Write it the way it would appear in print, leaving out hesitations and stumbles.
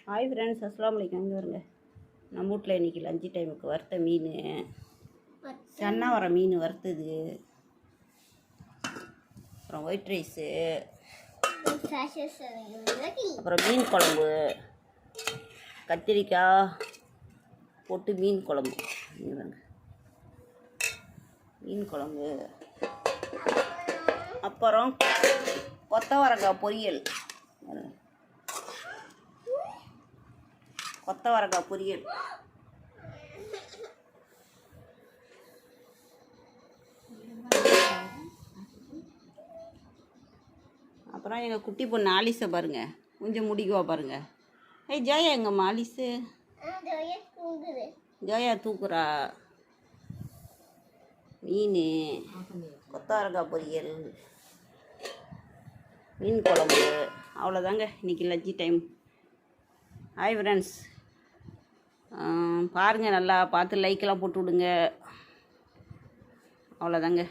Hi friends, அஸ்ஸலாமு அலைக்கும். இங்கே வருங்க, நம்ம வீட்டில் இன்றைக்கி லஞ்சு டைமுக்கு வறுத்த மீன், சன்னா வர மீன் வறுத்தது, அப்புறம் ஒயிட் ரைஸு, அப்புறம் மீன் குழம்பு, கத்திரிக்காய் போட்டு மீன் குழம்பு. இங்கே பாருங்க, மீன் குழம்பு, அப்புறம் கொத்தவரங்காய் பொரியல், கொத்தவரங்காய் பொரியல், அப்புறம் எங்கள் குட்டி பொண்ணு ஆலிஸை பாருங்கள், கொஞ்சம் முடிக்குவா பாருங்கள். ஏய் ஜோயா, எங்கம்மா ஆலிஸு? ஜோயா தூக்குறா. மீன், கொத்தவரங்காய் பொரியல், மீன் குழம்பு, அவ்வளோதாங்க இன்றைக்கி லஞ்சி டைம். ஹாய் ஃப்ரெண்ட்ஸ், பாருங்கள், நல்லா பார்த்து லைக்கெல்லாம் போட்டு விடுங்க. அவ்வளோதாங்க.